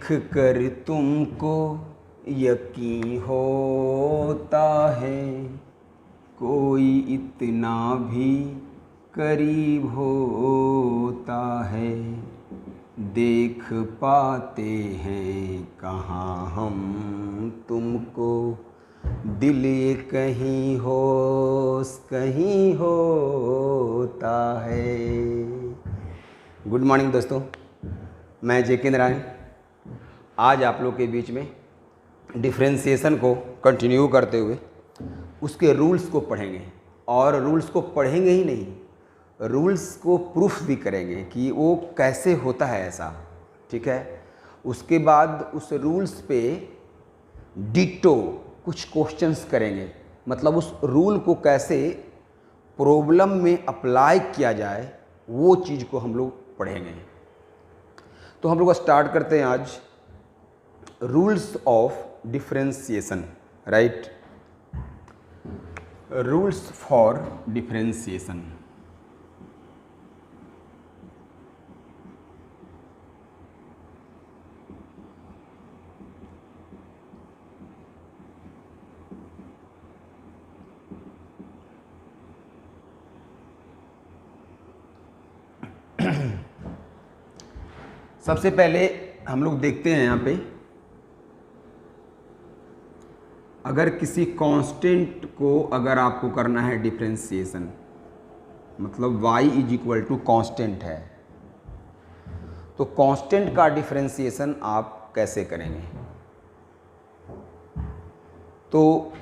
देख कर तुमको यकीन होता है, कोई इतना भी करीब होता है। देख पाते हैं कहाँ हम तुमको, दिल ये कहीं होता है। गुड मॉर्निंग दोस्तों, मैं जे.के. नारायण आज आप लोग के बीच में डिफ्रेंशिएशन को कंटिन्यू करते हुए उसके रूल्स को पढ़ेंगे। और रूल्स को पढ़ेंगे ही नहीं, रूल्स को प्रूफ भी करेंगे कि वो कैसे होता है ऐसा, ठीक है। उसके बाद उस रूल्स पे डिटो कुछ क्वेश्चंस करेंगे, मतलब उस रूल को कैसे प्रॉब्लम में अप्लाई किया जाए वो चीज़ को हम लोग पढ़ेंगे। तो हम लोग स्टार्ट करते हैं आज rules of differentiation, right. Rules for differentiation. सबसे पहले हम लोग देखते हैं यहाँ पे, अगर किसी कांस्टेंट को अगर आपको करना है डिफरेंशिएशन, मतलब y is equal to constant है, तो कांस्टेंट का डिफरेंशिएशन आप कैसे करेंगे। तो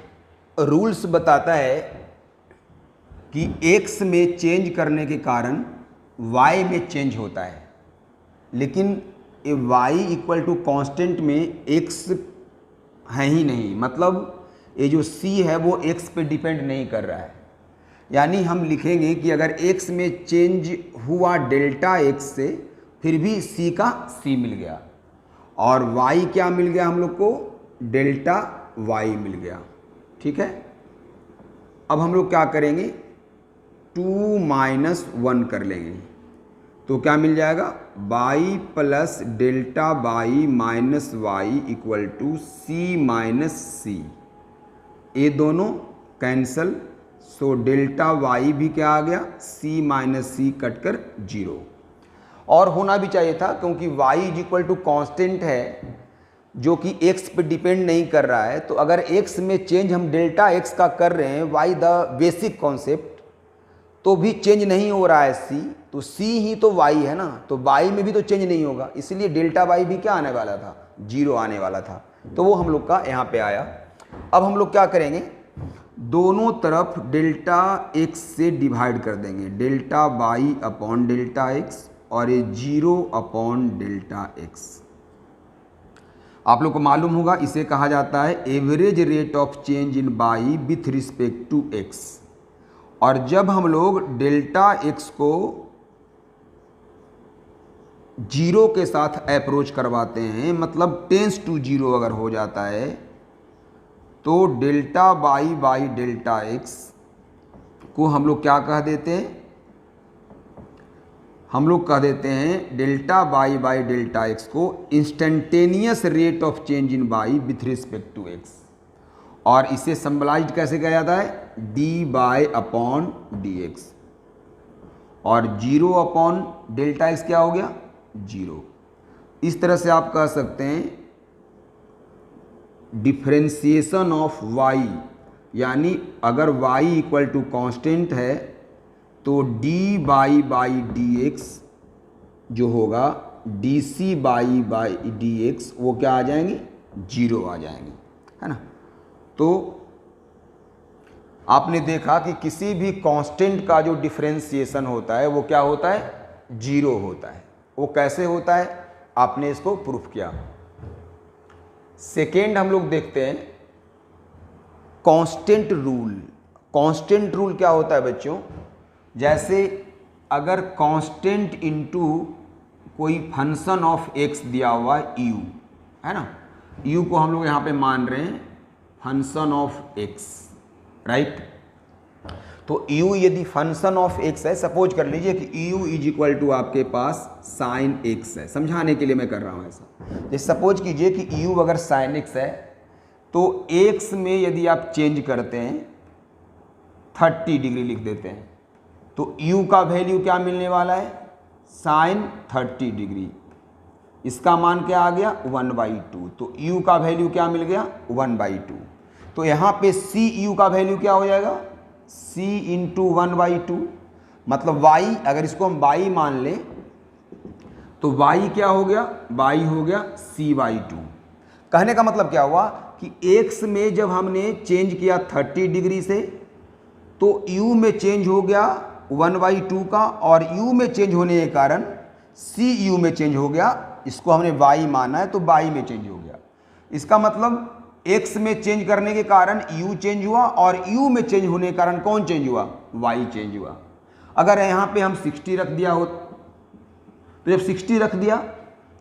रूल्स बताता है कि x में चेंज करने के कारण y में चेंज होता है, लेकिन ये y इक्वल टू कांस्टेंट में x है ही नहीं, मतलब ये जो c है वो x पे डिपेंड नहीं कर रहा है। यानी हम लिखेंगे कि अगर x में चेंज हुआ डेल्टा x से, फिर भी c का c मिल गया, और y क्या मिल गया हम लोग को, डेल्टा y मिल गया, ठीक है। अब हम लोग क्या करेंगे, 2 - 1 कर लेंगे, तो क्या मिल जाएगा, y plus delta y minus y equal to c minus c. ये दोनों कैंसल, सो डेल्टा y भी क्या आ गया, c माइनस सी कट कर 0। और होना भी चाहिए था, क्योंकि y is equal to constant है जो कि x पे डिपेंड नहीं कर रहा है। तो अगर x में चेंज हम डेल्टा x का कर रहे हैं, y द बेसिक कॉन्सेप्ट, तो भी चेंज नहीं हो रहा है c, तो c ही तो y है ना, तो y में भी तो चेंज नहीं होगा, इसलिए डेल्टा y भी क्या आने वाला था, 0 आने वाला था। तो वो हम लोग का यहाँ पे आया। अब हम लोग क्या करेंगे, दोनों तरफ डेल्टा x से डिवाइड कर देंगे, delta y upon delta x, और ये 0 अपॉन डेल्टा x। आप लोग को मालूम होगा, इसे कहा जाता है average rate of change in y with respect to x। और जब हम लोग डेल्टा x को 0 के साथ अप्रोच करवाते हैं, मतलब टेंस टू 0 अगर हो जाता है, तो delta y by delta x को हम लोग क्या कह देते हैं, हम लोग कह देते हैं delta y by delta x को instantaneous rate of change in y with respect to x। और इसे सिंबलाइज कैसे किया जाता है, dy अपॉन dx, और 0 अपॉन डेल्टा x क्या हो गया, 0। इस तरह से आप कह सकते हैं डिफरेंशिएशन ऑफ y, यानी अगर y इक्वल टू कांस्टेंट है तो dy बाई dx जो होगा dc बाई dx, वो क्या आ जाएंगे, 0 आ जाएंगे, है ना। तो आपने देखा कि किसी भी कांस्टेंट का जो डिफरेंशिएशन होता है वो क्या होता है, 0 होता है। वो कैसे होता है, आपने इसको प्रूफ किया। सेकेंड हम लोग देखते हैं कांस्टेंट रूल। कांस्टेंट रूल क्या होता है बच्चों, जैसे अगर कांस्टेंट इनटू कोई फंक्शन ऑफ x दिया हुआ है u, है ना, u को हम लोग यहाँ पे मान रहे हैं फंक्शन ऑफ x, राइट। तो u यदि फंक्शन ऑफ x है, सपोज कर लीजिए कि u इज इक्वल टू आपके पास साइन x है, समझाने के लिए मैं कर रहा हूँ ऐसा। जैसे सपोज कीजिए कि u अगर साइन x है तो x में यदि आप चेंज करते हैं 30 डिग्री लिख देते हैं तो u का वैल्यू क्या मिलने वाला है, साइन 30 डिग्री। इसका मान क्या आ गया 1/2, तो u का वैल्यू क्या मिल गया 1/2। तो यहाँ पे c u का वैल्यू क्या हो जाएगा, c इंटू 1/2, मतलब y, अगर इसको हम y मान लें तो y क्या हो गया, y हो गया c/2। कहने का मतलब क्या हुआ कि x में जब हमने चेंज किया 30 डिग्री से तो u में चेंज हो गया 1/2 का, और u में चेंज होने के कारण c u में चेंज हो गया। इसको हमने y माना है तो y में चेंज हो गया। इसका मतलब x में चेंज करने के कारण u चेंज हुआ और u में चेंज होने के कारण कौन चेंज हुआ, y चेंज हुआ। अगर यहाँ पे हम 60 रख दिया हो तो जब 60 रख दिया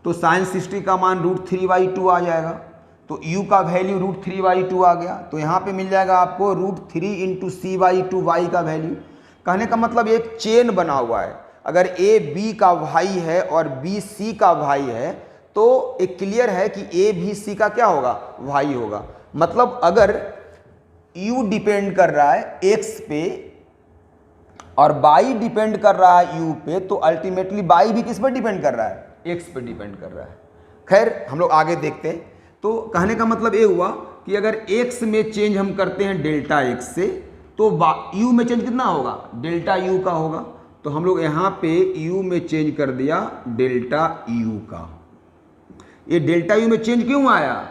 तो साइन 60 का मान √3/2 आ जाएगा, तो u का वैल्यू √3/2 आ गया। तो यहाँ पे मिल जाएगा आपको √3 इंटू c/2 y का वैल्यू। कहने का मतलब एक चेन बना हुआ है, अगर a b का भाई है और b c का भाई है तो एक क्लियर है कि a भी c का क्या होगा, भाई होगा। मतलब अगर u डिपेंड कर रहा है x पे और y डिपेंड कर रहा है u पे, तो अल्टीमेटली y भी किस पर डिपेंड कर रहा है, x पे डिपेंड कर रहा है। खैर हम लोग आगे देखते हैं। तो कहने का मतलब ये हुआ कि अगर x में चेंज हम करते हैं डेल्टा x से तो u में चेंज कितना होगा, डेल्टा u का होगा। तो हम लोग यहाँ पे u में चेंज कर दिया डेल्टा u का। ये डेल्टा u में चेंज क्यों आया,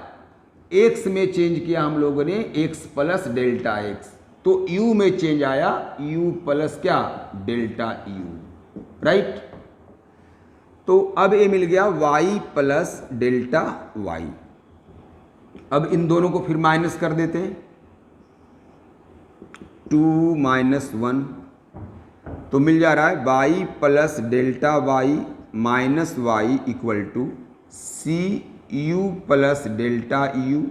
x में चेंज किया हम लोगों ने x प्लस डेल्टा x, तो u में चेंज आया u प्लस क्या, डेल्टा u, राइट। तो अब ये मिल गया y प्लस डेल्टा y। अब इन दोनों को फिर माइनस कर देते हैं, 2 - 1, तो मिल जा रहा है y plus delta y minus y equal to c u plus delta u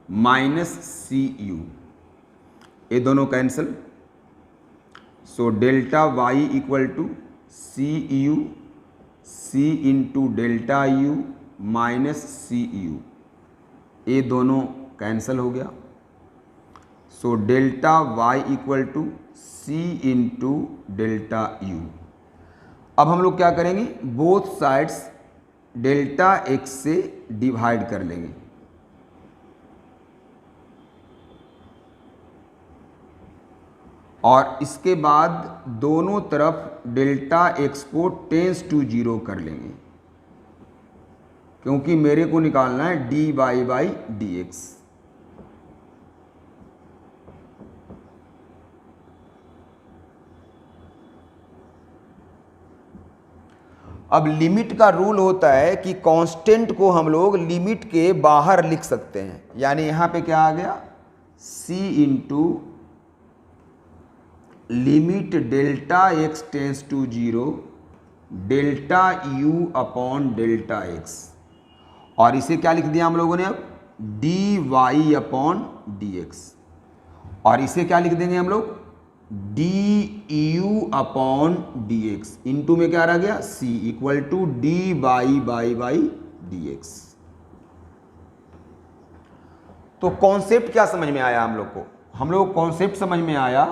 minus c u. ये दोनों cancel, so delta y equal to c u, c into delta u minus c u. ये दोनों cancel हो गया, so delta y equal to c into delta u। अब हम लोग क्या करेंगे, बोथ साइड्स डेल्टा x से डिवाइड कर लेंगे। और इसके बाद दोनों तरफ डेल्टा x को टेंस टू 0 कर लेंगे, क्योंकि मेरे को निकालना है dy/dx। अब लिमिट का रूल होता है कि कांस्टेंट को हम लोग लिमिट के बाहर लिख सकते हैं। यानी यहाँ पे क्या आ गया, c into limit delta x tends to 0 delta u upon delta x, और इसे क्या लिख दिया हम लोगों ने अब, dy/dx। और इसे क्या लिख देंगे हम लोग, du/dx। इनटू में क्या रह गया, c इक्वल टू dy/dx। तो कॉन्सेप्ट क्या समझ में आया हम लोग को, हम लोग कॉन्सेप्ट समझ में आया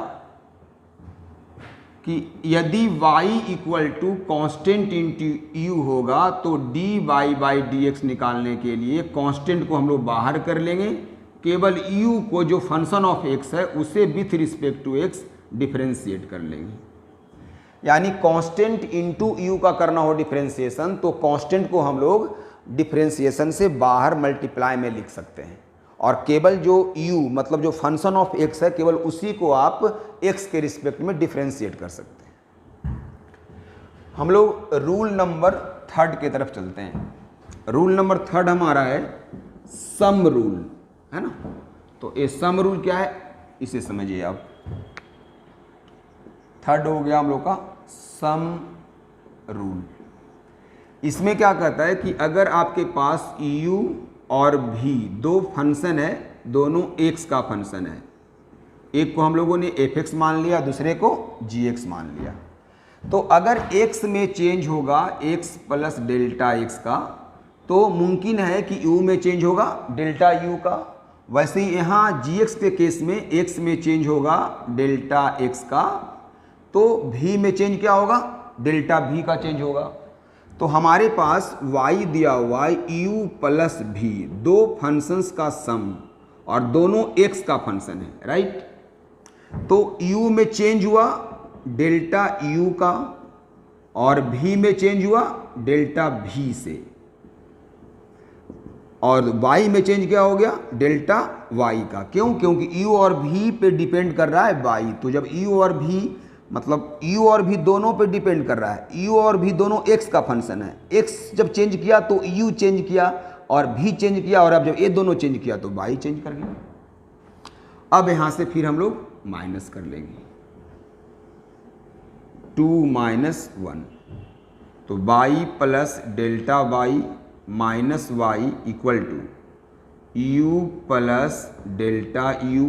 कि यदि y equal to constant into u होगा तो dy/dx निकालने के लिए कॉन्स्टेंट को हम लोग बाहर कर लेंगे, केवल u को जो फंक्शन ऑफ x है उसे with respect to x differentiate कर लेंगे। यानी कांस्टेंट इंटू u का करना हो डिफरेंशिएशन, तो कांस्टेंट को हम लोग डिफरेंशिएशन से बाहर मल्टीप्लाई में लिख सकते हैं, और केवल जो u मतलब जो फंक्शन ऑफ x है केवल उसी को आप x के रिस्पेक्ट में डिफरेंशिएट कर सकते हैं। हम लोग रूल नंबर 3 की तरफ चलते हैं। रूल नंबर 3 हमारा है सम रूल, है ना। तो ये सम रूल क्या है इसे समझिए आप। 3 हो गया हम लोग का सम रूल। इसमें क्या कहता है कि अगर आपके पास u और v दो फंक्शन है, दोनों x का फंक्शन है, एक को हम लोगों ने fx मान लिया, दूसरे को gx मान लिया। तो अगर x में चेंज होगा x प्लस डेल्टा x का, तो मुमकिन है कि u में चेंज होगा डेल्टा u का। वैसे ही यहाँ gx के केस में x में चेंज होगा डेल्टा x का, तो v में चेंज क्या होगा, डेल्टा v का चेंज होगा। तो हमारे पास y दिया हुआ u प्लस v, दो फंक्शंस का सम और दोनों x का फंक्शन है, राइट। तो u में चेंज हुआ डेल्टा u का और v में चेंज हुआ डेल्टा v से, और y में चेंज क्या हो गया, डेल्टा y का। क्यों? क्योंकि u और v पे डिपेंड कर रहा है y। तो जब u और v मतलब u और v दोनों पे डिपेंड कर रहा है, u और v दोनों x का फंक्शन है। x जब चेंज किया तो u चेंज किया और v चेंज किया, और अब जब ये दोनों चेंज किया तो y चेंज कर गया। अब यहां से फिर हम लोग माइनस कर लेंगे 2 माइनस 1, तो y plus delta y minus y equal to u plus delta u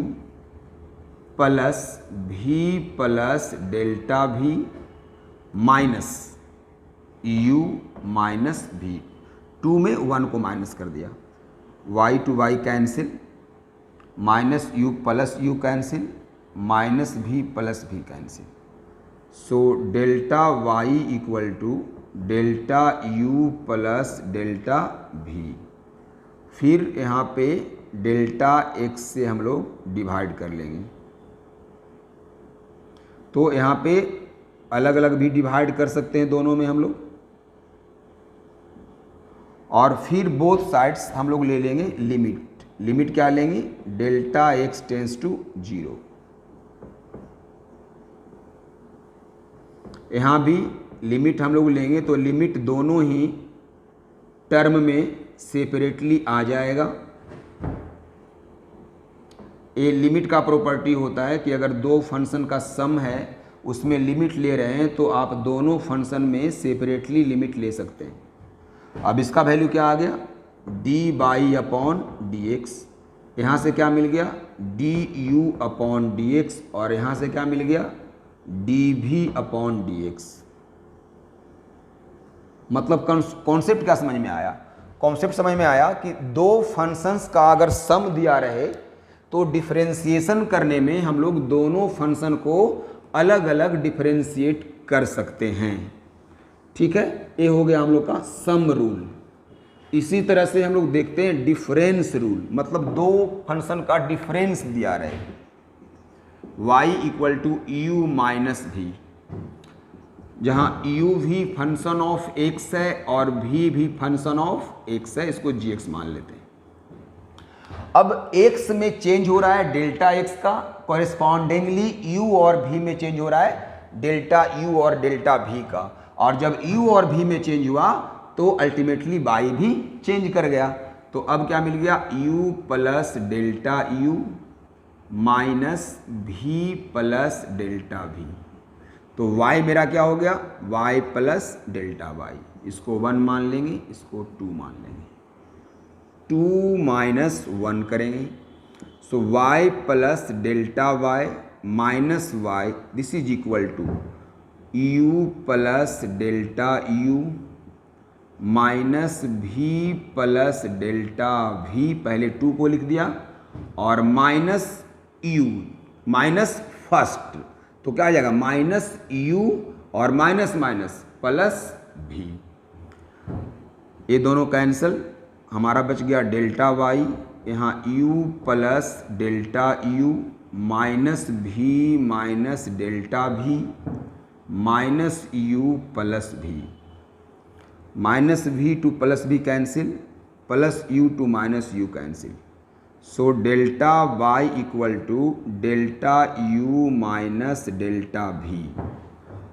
plus v plus delta v minus u minus v। 2 में 1 को माइनस कर दिया, y to y cancel, minus u plus u cancel, minus v plus v cancel. So delta y equal to delta u plus delta v। फिर यहाँ पे delta x से हम लोग डिवाइड कर लेंगे, तो यहाँ पे अलग अलग भी डिवाइड कर सकते हैं दोनों में हम लोग, और फिर बोथ साइड्स हम लोग ले लेंगे लिमिट। लिमिट क्या लेंगे, डेल्टा x टेंस टू 0। यहाँ भी लिमिट हम लोग लेंगे तो लिमिट दोनों ही टर्म में सेपरेटली आ जाएगा। ये लिमिट का प्रॉपर्टी होता है कि अगर दो फंक्शन का सम है उसमें लिमिट ले रहे हैं तो आप दोनों फंक्शन में सेपरेटली लिमिट ले सकते हैं। अब इसका वैल्यू क्या आ गया, D by upon d x. यहाँ से क्या मिल गया, D you upon d x, और यहाँ से क्या मिल गया, डी भी अपॉन डी एक्स। मतलब कॉन्सेप्ट क्या समझ में आया, कॉन्सेप्ट समझ में आया कि दो फंक्शंस का अगर सम दिया रहे तो डिफरेंशिएशन करने में हम लोग दोनों फंक्शन को अलग अलग डिफरेंशिएट कर सकते हैं। ठीक है, ये हो गया हम लोग का सम रूल। इसी तरह से हम लोग देखते हैं डिफरेंस रूल, मतलब दो फंक्शन का डिफरेंस दिया रहे, y equal to u minus v, जहाँ u भी फंक्शन ऑफ x है और v भी फंक्शन ऑफ x है, इसको gx मान लेते हैं। अब x में चेंज हो रहा है डेल्टा x का, कॉरेस्पॉन्डिंगली u और v में चेंज हो रहा है डेल्टा u और डेल्टा v का, और जब u और v में चेंज हुआ तो अल्टीमेटली y भी चेंज कर गया। तो अब क्या मिल गया, u plus delta u minus v plus delta v। तो y मेरा क्या हो गया, y प्लस डेल्टा y। इसको 1 मान लेंगे, इसको 2 मान लेंगे, 2 माइनस 1 करेंगे। So y plus delta y minus y, this is equal to u plus delta u minus v plus delta v। पहले 2 को लिख दिया, और माइनस u माइनस फर्स्ट, तो क्या आ जाएगा, माइनस u और माइनस माइनस प्लस v। ये दोनों कैंसिल, हमारा बच गया डेल्टा y, यहाँ u plus delta u minus v minus delta v minus u plus v। Minus v to plus v cancel, plus u to minus u cancel. So delta y equal to delta u minus delta v,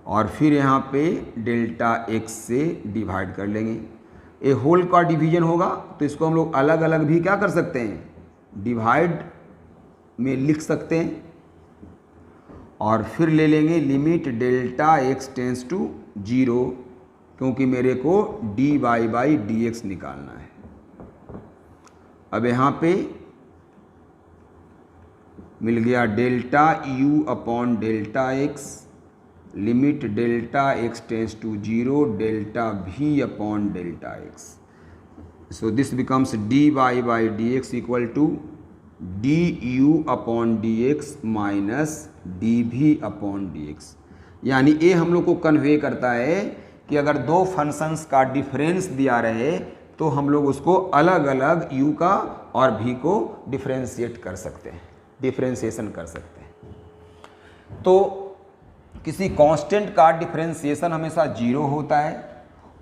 और फिर यहाँ पे delta x से divide कर लेंगे। ए whole का division होगा तो इसको हम लोग अलग अलग भी क्या कर सकते हैं, डिवाइड में लिख सकते हैं, और फिर ले लेंगे limit delta x tends to 0, क्योंकि मेरे को dy बाई dx निकालना है। अब यहाँ पे मिल गया delta u upon delta x, limit delta x tends to 0 delta v upon delta x. So this becomes dy by dx equal to du upon dx minus dv upon dx. यानी ये हम लोग को कन्वे करता है कि अगर दो फंक्शंस का डिफरेंस दिया रहे तो हम लोग उसको अलग अलग u का और v को डिफरेंशिएट कर सकते हैं, डिफरेंशिएशन कर सकते हैं. तो किसी कांस्टेंट का डिफरेंशिएशन हमेशा 0 होता है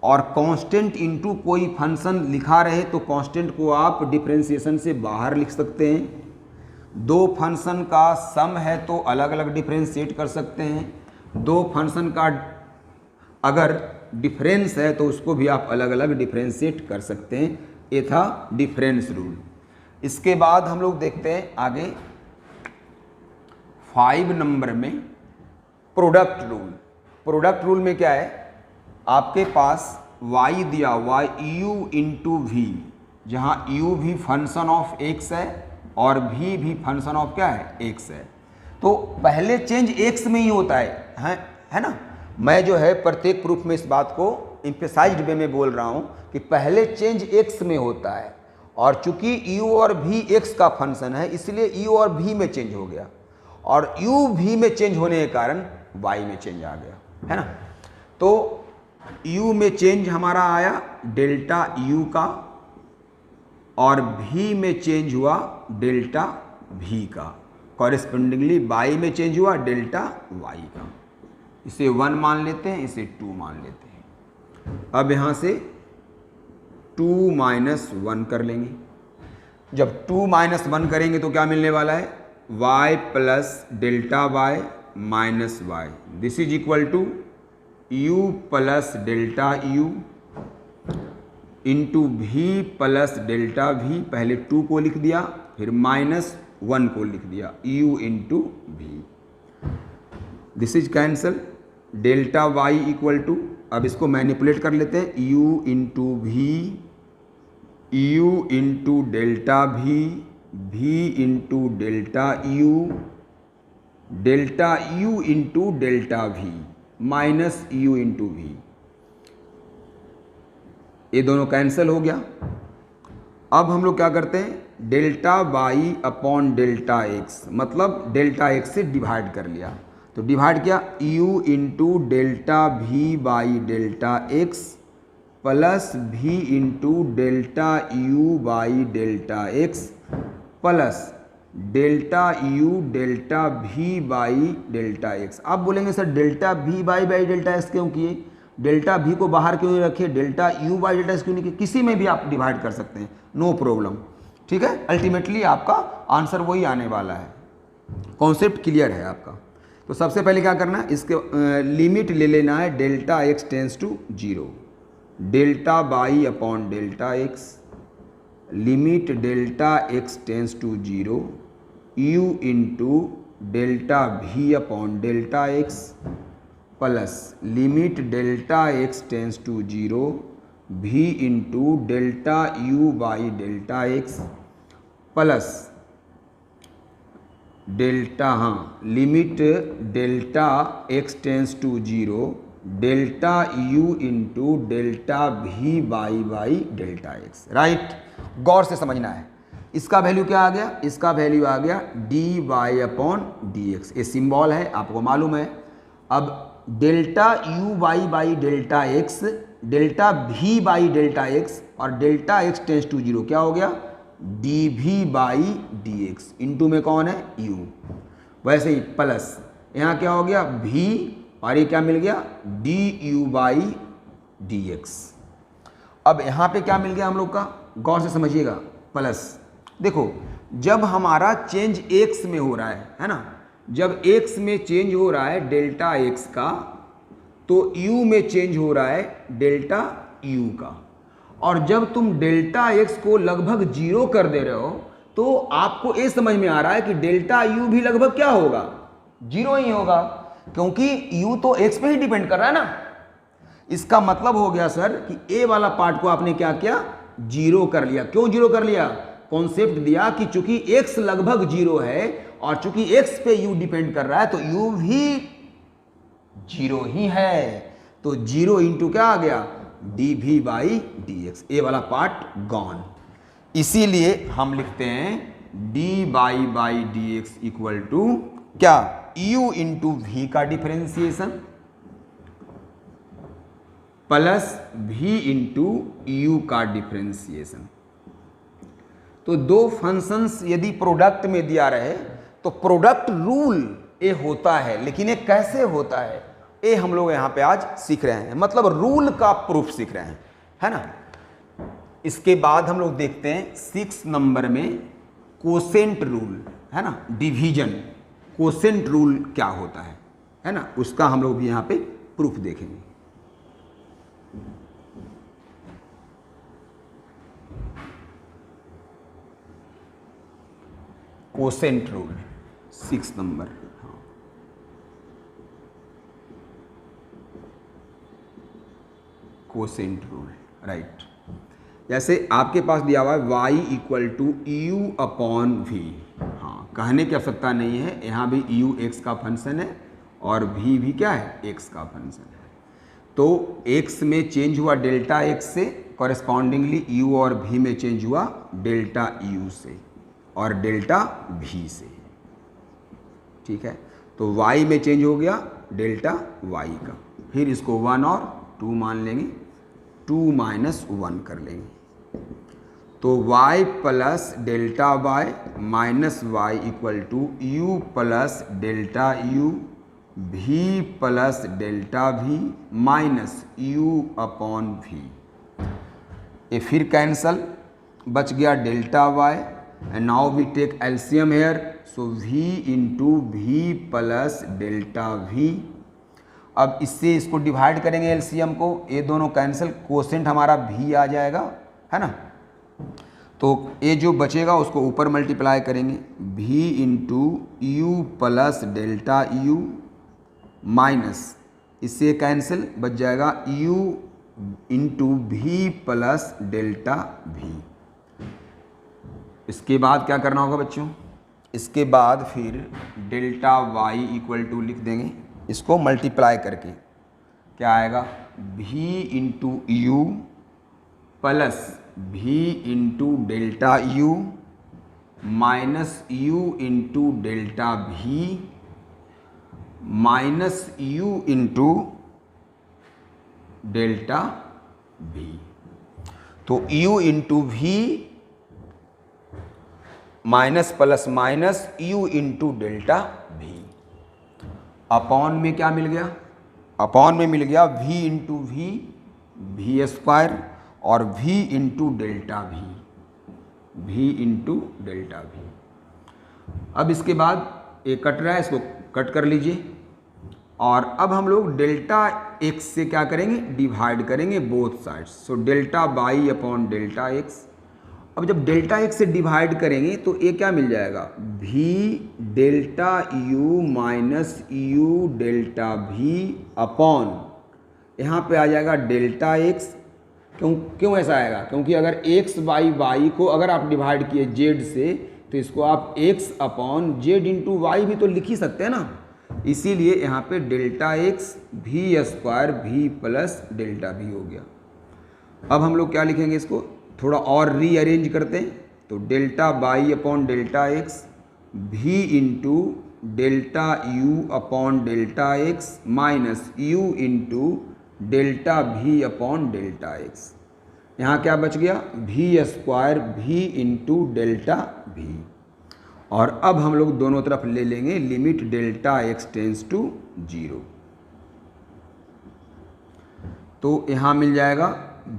और कांस्टेंट इनटू कोई फंक्शन लिखा रहे तो कांस्टेंट को आप डिफरेंशिएशन से बाहर लिख सकते हैं. दो फंक्शन का सम है तो अलग अलग डिफरेंशिएट कर सकते हैं. दो फंक्शन का अगर डिफरेंस है तो उसको भी आप अलग अलग डिफरेंशिएट कर सकते हैं. ये था डिफरेंस रूल. इसके बाद हम लोग देखते हैं आगे 5 नंबर में प्रोडक्ट रूल. प्रोडक्ट रूल में क्या है, आपके पास y दिया हुआ u इंटू वी, जहाँ u भी फंक्शन ऑफ x है और v भी फंक्शन ऑफ क्या है, x है. तो पहले चेंज x में ही होता है ना. मैं जो है प्रत्येक प्रूफ में इस बात को एम्फेसाइज्ड वे में बोल रहा हूँ कि पहले चेंज x में होता है और चूंकि u और v x का फंक्शन है इसलिए u और v में चेंज हो गया और u v में चेंज होने के कारण y में चेंज आ गया, है ना. तो u में चेंज हमारा आया डेल्टा u का और v में चेंज हुआ डेल्टा v का. कॉरेस्पॉन्डिंगली y में चेंज हुआ डेल्टा y का. इसे 1 मान लेते हैं, इसे 2 मान लेते हैं. अब यहाँ से 2 माइनस 1 कर लेंगे. जब 2 माइनस 1 करेंगे तो क्या मिलने वाला है, y plus delta y minus y. This is equal to u plus delta u into v plus delta v. पहले 2 को लिख दिया फिर माइनस 1 को लिख दिया u into v. This is cancel. Delta y equal to, अब इसको मैनिपुलेट कर लेते हैं, u into v, u into delta v, v into delta u, delta u into delta v minus u into v. ये दोनों cancel हो गया. अब हम लोग क्या करते हैं, delta y upon delta x, मतलब डेल्टा x से डिवाइड कर लिया. तो डिवाइड किया u into delta v by delta x plus v into delta u by delta x plus delta u delta v by delta x. आप बोलेंगे sir delta v by delta x क्यों किए, delta v को बाहर क्यों नहीं रखे, delta u by delta x क्यों नहीं किए. किसी में भी आप डिवाइड कर सकते हैं, नो प्रॉब्लम, ठीक है. अल्टीमेटली आपका आंसर वही आने वाला है. कॉन्सेप्ट क्लियर है आपका. तो सबसे पहले क्या करना है, इसके लिमिट ले लेना है delta x tends to 0, delta y upon delta x, limit delta x tends to 0 u into delta v upon delta x plus limit delta x tends to 0 v into delta u by delta x plus delta limit delta x tends to 0 delta u into delta v by delta x. Right, गौर से समझना है. इसका value क्या आ गया, इसका value आ गया dy अपॉन dx. ये सिंबल है, आपको मालूम है. अब delta u by delta x, delta v by delta x और डेल्टा x टेंस टू 0 क्या हो गया, dv बाई dx. इंटू में कौन है, u. वैसे ही प्लस यहाँ क्या हो गया v और ये क्या मिल गया du बाई dx. अब यहाँ पे क्या मिल गया हम लोग का, गौर से समझिएगा. प्लस देखो, जब हमारा चेंज x में हो रहा है ना, जब x में चेंज हो रहा है डेल्टा x का तो u में चेंज हो रहा है डेल्टा u का. और जब तुम डेल्टा x को लगभग 0 कर दे रहे हो तो आपको ये समझ में आ रहा है कि डेल्टा u भी लगभग क्या होगा, 0 ही होगा, क्योंकि u तो x पे ही डिपेंड कर रहा है ना. इसका मतलब हो गया सर कि a वाला पार्ट को आपने क्या किया, 0 कर लिया. क्यों 0 कर लिया, कॉन्सेप्ट दिया कि चूंकि x लगभग 0 है और चूंकि x पे u डिपेंड कर रहा है तो u भी 0 ही है, तो 0 इंटू क्या आ गया, dv बाई dx, ये वाला पार्ट गॉन। इसीलिए हम लिखते हैं dy by dx equal to क्या, u इंटू v का differentiation plus v into u का डिफरेंशिएशन। तो दो फंक्शंस यदि प्रोडक्ट में दिया रहे तो प्रोडक्ट रूल ये होता है, लेकिन ये कैसे होता है ये हम लोग यहाँ पे आज सीख रहे हैं, मतलब रूल का प्रूफ सीख रहे हैं, है ना। इसके बाद हम लोग देखते हैं 6 नंबर में कोसेंट रूल, है ना, डिवीजन कोसेंट रूल क्या होता है ना, उसका हम लोग भी यहाँ पे प्रूफ देखेंगे। कोसेंट रूल 6 नंबर, हाँ, कोसेंट रूल, राइट। जैसे आपके पास दिया हुआ है y equal to u upon v, हाँ, कहने की आवश्यकता नहीं है, यहाँ भी u x का फंक्शन है और v भी क्या है, x का फंक्शन है। तो x में चेंज हुआ डेल्टा x से, कॉरेस्पॉन्डिंगली u और v में चेंज हुआ डेल्टा u से और डेल्टा v से, ठीक है। तो y में चेंज हो गया डेल्टा y का, फिर इसको 1 और 2 मान लेंगे, 2 माइनस 1 कर लेंगे, तो y plus delta y minus y equal to u plus delta u v plus delta v minus u upon v। ये फिर कैंसल, बच गया delta y, and now we take LCM here, so v into v plus delta v। अब इससे इसको divide करेंगे LCM को, ये दोनों कैंसिल, कोसेंट हमारा v आ जाएगा, है ना। तो ये जो बचेगा उसको ऊपर मल्टीप्लाई करेंगे, v into you plus delta u minus, इससे कैंसिल, बच जाएगा u into v plus delta v। इसके बाद क्या करना होगा बच्चों, इसके बाद फिर डेल्टा y इक्वल टू लिख देंगे, इसको मल्टीप्लाई करके क्या आएगा, v into you plus v into delta u minus u into delta v minus u into delta v। तो u into v minus plus minus u into delta v, upon में क्या मिल गया, अपॉन में मिल गया v into v, v square और v into delta v, v into delta v। अब इसके बाद ये कट रहा है, इसको कट कर लीजिए, और अब हम लोग डेल्टा x से क्या करेंगे, डिवाइड करेंगे both sides, so delta by upon delta x। अब जब डेल्टा x से डिवाइड करेंगे तो ये क्या मिल जाएगा, v delta u minus u delta v upon, यहाँ पे आ जाएगा डेल्टा x। क्यों ऐसा आएगा, क्योंकि अगर x बाई y को अगर आप डिवाइड किए z से तो इसको आप x upon z into y भी तो लिख ही सकते हैं ना, इसीलिए यहाँ पे delta x v square v plus delta v हो गया। अब हम लोग क्या लिखेंगे, इसको थोड़ा और रीअरेंज करते हैं, तो delta by upon delta x v into delta u upon delta x minus u into delta v upon delta x। यहाँ क्या बच गया, v square v into delta v। और अब हम लोग दोनों तरफ ले लेंगे limit delta x tends to 0, तो यहाँ मिल जाएगा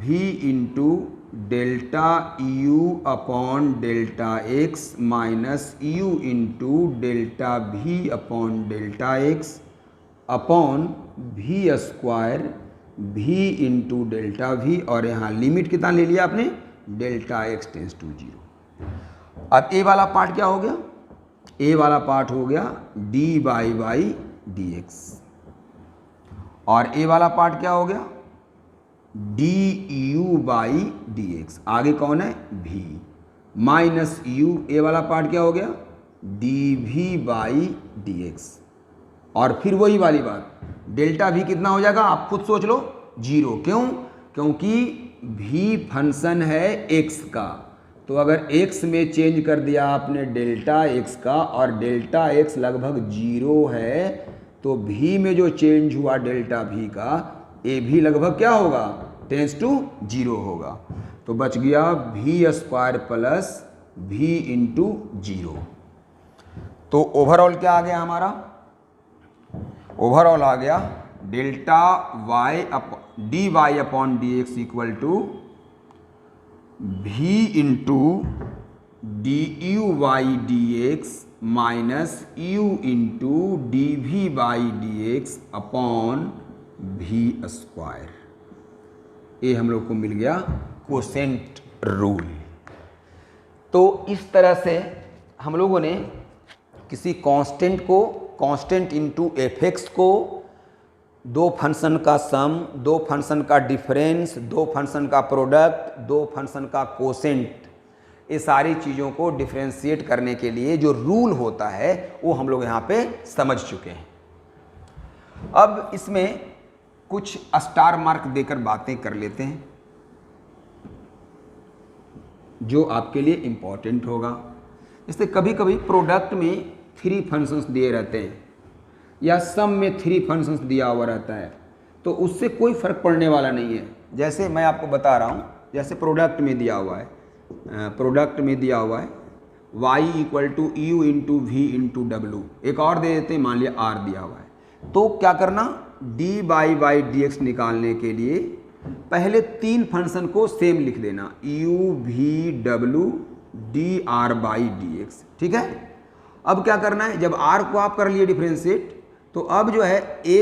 v into delta u upon delta x minus u into delta v upon delta x upon v square v into delta v, और यहाँ लिमिट कितना ले लिया आपने, डेल्टा x टेंस टू 0। अब ए वाला पार्ट क्या हो गया, ए वाला पार्ट हो गया dy बाई dx, और ए वाला पार्ट क्या हो गया, du बाई dx। आगे कौन है, v माइनस u, ए वाला पार्ट क्या हो गया, dv/dx। और फिर वही वाली बात, डेल्टा v कितना हो जाएगा आप खुद सोच लो, 0। क्यों? क्योंकि v फंक्शन है x का, तो अगर x में चेंज कर दिया आपने डेल्टा x का और डेल्टा x लगभग 0 है, तो v में जो चेंज हुआ डेल्टा v का, ये भी लगभग क्या होगा, टेंस टू 0 होगा। तो बच गया v² प्लस v इंटू 0। तो ओवरऑल क्या आ गया हमारा, ओवरऑल आ गया delta dy/dx equal to v into du/dx minus u into dv/dx upon v²। ये हम लोग को मिल गया कोसेंट रूल। तो इस तरह से हम लोगों ने किसी कांस्टेंट को, कांस्टेंट इंटू एफ(x) को, दो फंक्शन का सम, दो फंक्शन का डिफरेंस, दो फंक्शन का प्रोडक्ट, दो फंक्शन का कोसेंट, ये सारी चीज़ों को डिफरेंशिएट करने के लिए जो रूल होता है वो हम लोग यहाँ पे समझ चुके हैं। अब इसमें कुछ स्टार मार्क देकर बातें कर लेते हैं जो आपके लिए इम्पॉर्टेंट होगा। जैसे कभी कभी प्रोडक्ट में 3 फंक्शंस दिए रहते हैं या सम में 3 फंक्शंस दिया हुआ रहता है, तो उससे कोई फ़र्क पड़ने वाला नहीं है। जैसे मैं आपको बता रहा हूँ, जैसे प्रोडक्ट में दिया हुआ है, y equal to u into v into डब्लू। एक और दे देते हैं, मान लिया r दिया हुआ है, तो क्या करना, dy/dx निकालने के लिए पहले 3 फंक्शन को सेम लिख देना, u v w dr/dx। ठीक है। अब क्या करना है, जब r को आप कर लिए डिफरेंशिएट, तो अब जो है ए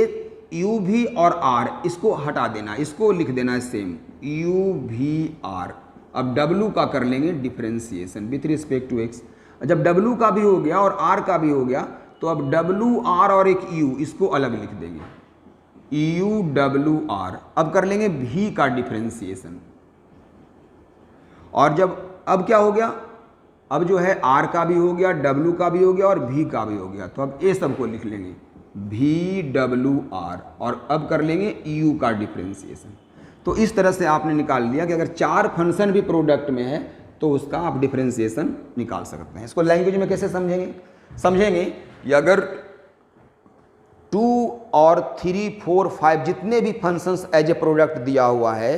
u v और r इसको हटा देना, इसको लिख देना है सेम u v r। अब w का कर लेंगे differentiation with respect to x। जब w का भी हो गया और r का भी हो गया, तो अब w r और एक u इसको अलग लिख देंगे, u w r। अब कर लेंगे v का डिफरेंशिएशन। और जब अब क्या हो गया, अब जो है r का भी हो गया, w का भी हो गया और v का भी हो गया, तो अब ये सबको लिख लेंगे v w r। और अब कर लेंगे u का डिफरेंशिएशन। तो इस तरह से आपने निकाल लिया कि अगर 4 फंक्शन भी प्रोडक्ट में है तो उसका आप डिफरेंशिएशन निकाल सकते हैं। इसको लैंग्वेज में कैसे समझेंगे कि अगर 2 और 3 4 5 जितने भी फंक्शंस एज ए प्रोडक्ट दिया हुआ है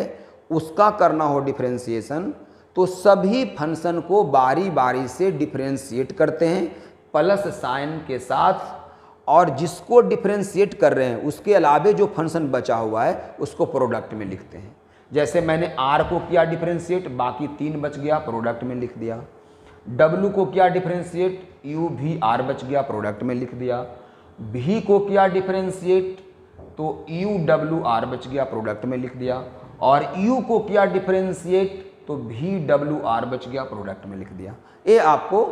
उसका करना हो डिफरेंशिएशन, तो सभी फंक्शन को बारी बारी से डिफरेंशिएट करते हैं प्लस साइन के साथ, और जिसको डिफरेंशिएट कर रहे हैं उसके अलावे जो फंक्शन बचा हुआ है उसको प्रोडक्ट में लिखते हैं। जैसे मैंने r को किया डिफरेंशिएट, बाकी 3 बच गया, प्रोडक्ट में लिख दिया। w को किया डिफरेंशिएट, u v r बच गया, प्रोडक्ट में लिख दिया। v को किया डिफरेंशिएट, तो u w r बच गया, प्रोडक्ट में लिख दिया। और u को किया डिफरेंशिएट, तो v w r बच गया, प्रोडक्ट में लिख दिया। ये आपको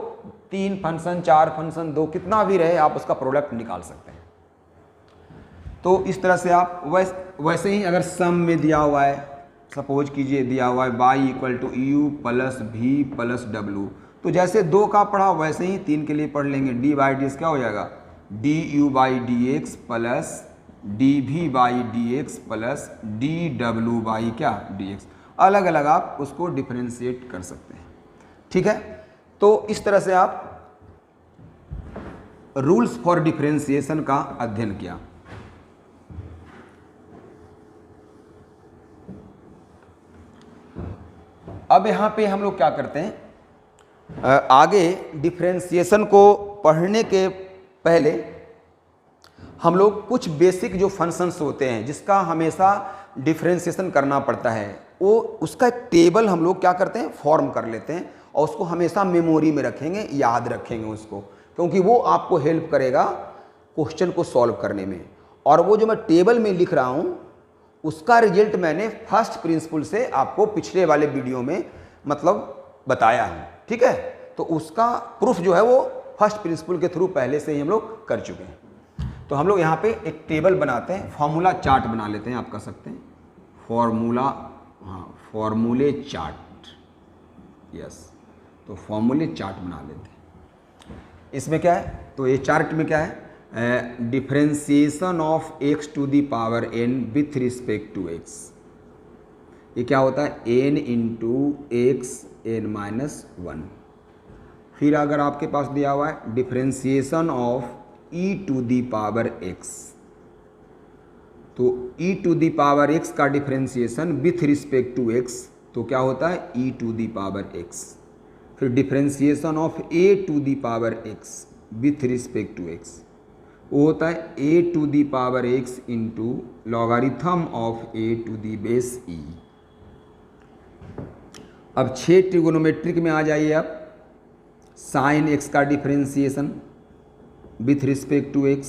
3 फंक्शन 4 फंक्शन 2 कितना भी रहे आप उसका प्रोडक्ट निकाल सकते हैं। तो इस तरह से आप वैसे ही अगर सम में दिया हुआ है, सपोज कीजिए दिया हुआ है y equal to u plus v plus w, तो जैसे 2 का पढ़ा वैसे ही 3 के लिए पढ़ लेंगे। d/dx क्या हो जाएगा, du/dx plus dv/dx plus dw क्या dx। अलग अलग आप उसको डिफरेंशिएट कर सकते हैं। ठीक है। तो इस तरह से आप रूल्स फॉर डिफरेंशिएशन का अध्ययन किया। अब यहां पे हम लोग क्या करते हैं, आगे डिफरेंशिएशन को पढ़ने के पहले हम लोग कुछ बेसिक जो फंक्शंस होते हैं जिसका हमेशा डिफरेंशिएशन करना पड़ता है, वो उसका एक टेबल हम लोग क्या करते हैं, फॉर्म कर लेते हैं और उसको हमेशा मेमोरी में रखेंगे, याद रखेंगे उसको, क्योंकि वो आपको हेल्प करेगा क्वेश्चन को सॉल्व करने में। और वो जो मैं टेबल में लिख रहा हूँ उसका रिजल्ट मैंने फर्स्ट प्रिंसिपल से आपको पिछले वाले वीडियो में मतलब बताया है। ठीक है। तो उसका प्रूफ जो है वो फर्स्ट प्रिंसिपल के थ्रू पहले से ही हम लोग कर चुके हैं। तो हम लोग यहाँ पे एक टेबल बनाते हैं, फॉर्मूला चार्ट बना लेते हैं, आप कर सकते हैं फॉर्मूला, हाँ फॉर्मूले चार्ट, यस। तो फॉर्मूले चार्ट बना लेते हैं। इसमें क्या है, तो ये चार्ट में क्या है, differentiation of x to the power n with respect to x। ये क्या होता है, n into x n minus one. फिर अगर आपके पास दिया हुआ है differentiation of e to the power x, तो e to the power x का differentiation with respect to x तो क्या होता है, e to the power x। फिर differentiation of a to the power x with respect to x, वो होता है a to the power x into logarithm of a to the base e। अब 6 trigonometric में आ जाइए आप, साइन x का differentiation with respect to x,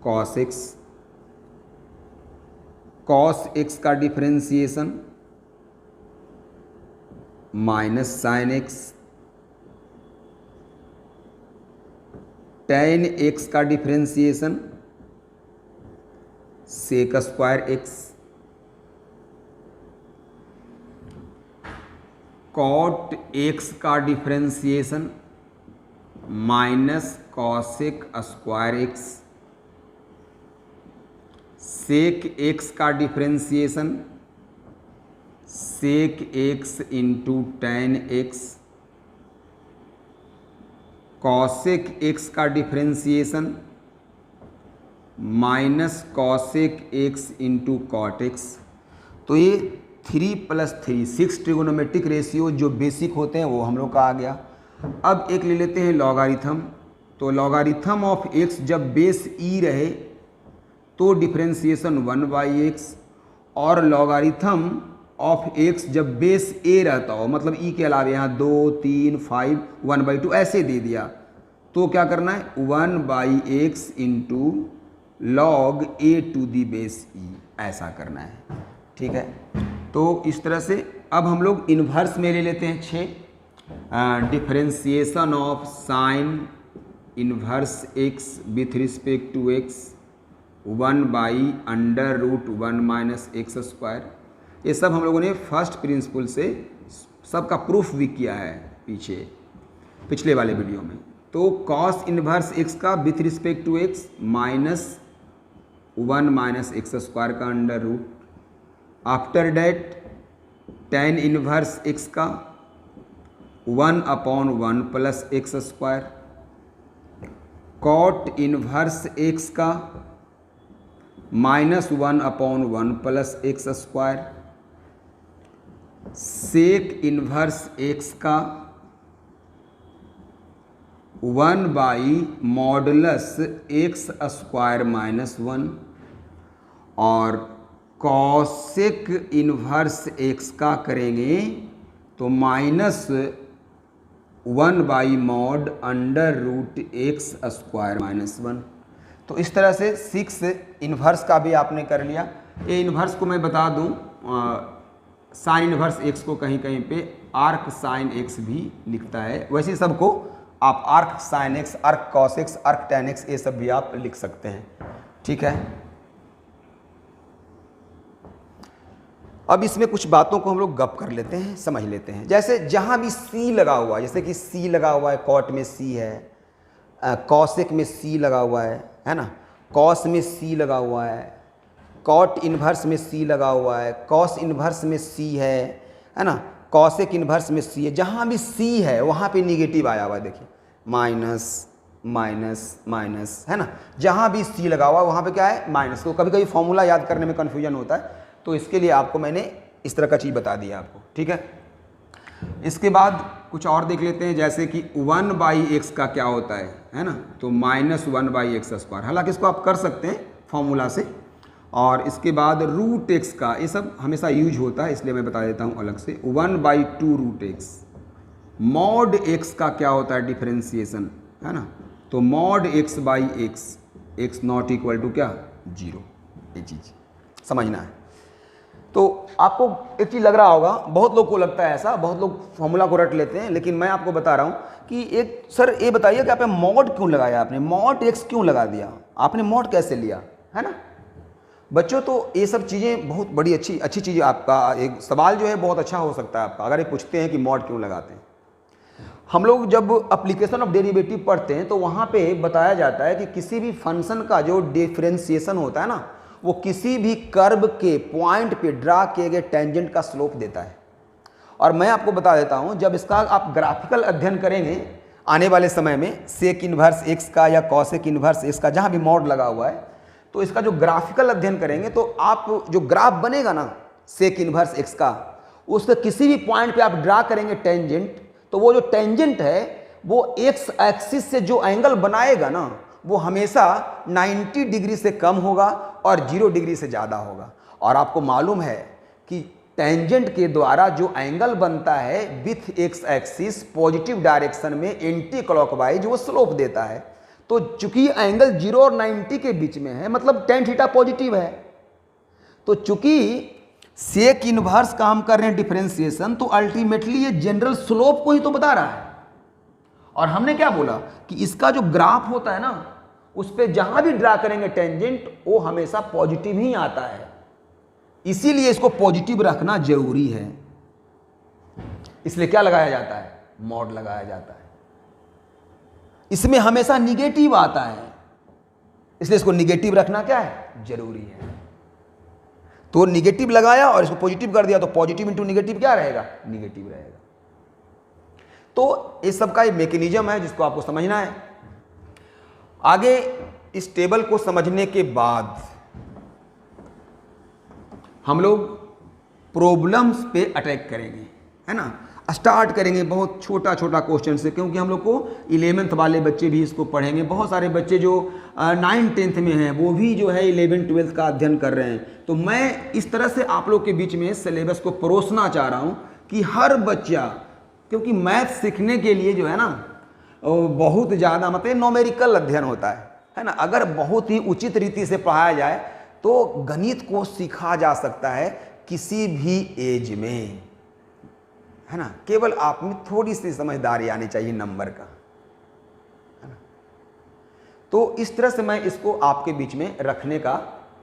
cos x, cos x का differentiation minus sine x, tan x का differentiation sec square x, cot x का differentiation minus cosec square x, sec x का differentiation sec x into tan x, cosec x का differentiation minus cosec x into cot x। तो ये 3 + 3 6 trigonometric ratio जो basic होते हैं वो हम लोग का आ गया। अब एक ले लेते हैं लॉगरिथम। तो लॉगरिथम ऑफ x जब बेस e रहे तो डिफरेंशिएशन 1/x, और लॉगरिथम ऑफ x जब बेस a रहता हो, मतलब e के अलावा यहाँ 2, 3, 5, 1/2 ऐसे दे दिया, तो क्या करना है, 1/x into log a to the base e, ऐसा करना है। ठीक है, तो इस तरह से अब हम लोग इन्वर्स में ले लेते हैं 6, differentiation of sine inverse x with respect to x 1/√1 - x²। ये सब हम लोगों ने फर्स्ट प्रिंसिपल से सबका प्रूफ भी किया है पिछले वाले वीडियो में। तो कॉस इन्वर्स x का with respect to x -1 - x² का √। After that tan inverse x का 1/1 + x², कॉट इन्वर्स x का -1/1 + x², सेक इन्वर्स x का 1/(x²-1), और कॉसेक इन्वर्स x का करेंगे तो -1/(x²-1). तो इस तरह से 6 इन्वर्स का भी आपने कर लिया। ये इन्वर्स को मैं बता दूं, साइन इन्वर्स x को कहीं कहीं पे आर्क साइन x भी लिखता है, वैसे सबको आप arc sine x, arc cos x, arc tan x, ये सब भी आप लिख सकते हैं। ठीक है, अब इसमें कुछ बातों को हम लोग गप कर लेते हैं, समझ लेते हैं। जैसे जहाँ भी c लगा हुआ है, जैसे कि c लगा हुआ है, कॉट में c है, कॉसेक में c लगा हुआ है ना, कॉस में c लगा हुआ है, कॉट इन्वर्स में c लगा हुआ है, कॉस इन्वर्स में c है ना, कॉसेक इन्वर्स में c है। जहाँ भी c है वहाँ पे निगेटिव आया हुआ है, देखिए माइनस माइनस माइनस, है ना। जहाँ भी c लगा हुआ है वहाँ पे क्या है, माइनस। तो कभी कभी फॉर्मूला याद करने में कन्फ्यूजन होता है, तो इसके लिए आपको मैंने इस तरह का चीज़ बता दिया आपको। ठीक है, इसके बाद कुछ और देख लेते हैं, जैसे कि 1/x का क्या होता है ना, तो -1/x²। हालांकि इसको आप कर सकते हैं फॉर्मूला से। और इसके बाद √x का, ये सब हमेशा यूज होता है इसलिए मैं बता देता हूँ अलग से, 1/2√x। मॉड x का क्या होता है, डिफरेंशिएशन, है ना, तो mod x/x, x not equal to क्या, 0। ये चीज़ समझना है। तो आपको एक चीज़ लग रहा होगा, बहुत लोग को लगता है ऐसा, बहुत लोग फॉर्मूला को रट लेते हैं, लेकिन मैं आपको बता रहा हूँ कि एक सर ये बताइए कि आपने मॉड क्यों लगाया, आपने मॉड x क्यों लगा दिया, आपने मॉड कैसे लिया, है ना बच्चों। तो ये सब चीज़ें बहुत बड़ी अच्छी चीज़, आपका एक सवाल जो है बहुत अच्छा हो सकता है आपका, अगर ये पूछते हैं कि मॉड क्यों लगाते हैं। हम लोग जब एप्लीकेशन ऑफ डेरिवेटिव पढ़ते हैं तो वहाँ पे बताया जाता है कि किसी भी फंक्शन का जो डिफरेंशिएशन होता है ना, वो किसी भी कर्व के पॉइंट पे ड्रा किए गए टेंजेंट का स्लोप देता है। और मैं आपको बता देता हूँ, जब इसका आप ग्राफिकल अध्ययन करेंगे आने वाले समय में, सेक इन्वर्स एक्स का या कॉसेक इन्वर्स एक्स का, जहाँ भी मॉड लगा हुआ है, तो इसका जो ग्राफिकल अध्ययन करेंगे तो आप जो ग्राफ बनेगा ना सेक इन्वर्स एक्स का, उसके किसी भी पॉइंट पे आप ड्रा करेंगे टेंजेंट, तो वो जो टेंजेंट है वो एक्स एक्सिस से जो एंगल बनाएगा ना, वो हमेशा 90 डिग्री से कम होगा और 0 डिग्री से ज़्यादा होगा। और आपको मालूम है कि टेंजेंट के द्वारा जो एंगल बनता है with x axis positive direction में एंटी क्लॉकवाइज, वो स्लोप देता है। तो चूंकि एंगल 0 और 90 के बीच में है, मतलब टेन थीटा पॉजिटिव है, तो चूंकि सेक इनवर्स का हम कर रहे हैं डिफरेंशिएशन, तो अल्टीमेटली ये जनरल स्लोप को ही तो बता रहा है। और हमने क्या बोला कि इसका जो ग्राफ होता है ना, उस पर जहां भी ड्रा करेंगे टेंजेंट, वो हमेशा पॉजिटिव ही आता है। इसीलिए इसको पॉजिटिव रखना जरूरी है। इसलिए क्या लगाया जाता है? मॉड लगाया जाता है। इसमें हमेशा निगेटिव आता है, इसलिए इसको निगेटिव रखना क्या है? जरूरी है। तो निगेटिव लगाया और इसको पॉजिटिव कर दिया, तो पॉजिटिव इंटू निगेटिव क्या रहेगा? निगेटिव रहेगा। तो इस सब का एक मैकेनिज्म है जिसको आपको समझना है। आगे इस टेबल को समझने के बाद हम लोग प्रॉब्लम्स पे अटैक करेंगे, है ना। स्टार्ट करेंगे बहुत छोटा छोटा क्वेश्चन से, क्योंकि हम लोग को 11th वाले बच्चे भी इसको पढ़ेंगे। बहुत सारे बच्चे जो 9th 10th में हैं वो भी जो है 11th 12th का अध्ययन कर रहे हैं। तो मैं इस तरह से आप लोग के बीच में सिलेबस को परोसना चाह रहा हूँ कि हर बच्चा, क्योंकि मैथ सीखने के लिए जो है ना बहुत ज़्यादा मतलब न्यूमेरिकल अध्ययन होता है ना। अगर बहुत ही उचित रीति से पढ़ाया जाए तो गणित को सीखा जा सकता है किसी भी एज में, है ना। केवल आप में थोड़ी सी समझदारी आनी चाहिए नंबर का, है ना। तो इस तरह से मैं इसको आपके बीच में रखने का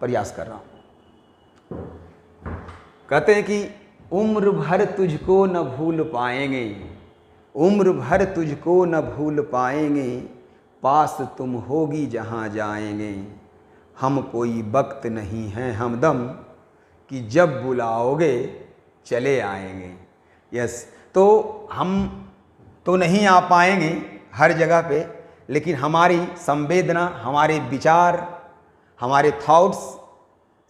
प्रयास कर रहा हूं। कहते हैं कि उम्र भर तुझको न भूल पाएंगे, उम्र भर तुझको न भूल पाएंगे, पास तुम होगी जहां जाएंगे, हम कोई वक्त नहीं है हमदम, कि जब बुलाओगे चले आएंगे। यस, तो हम तो नहीं आ पाएंगे हर जगह पे, लेकिन हमारी संवेदना, हमारे विचार, हमारे थॉट्स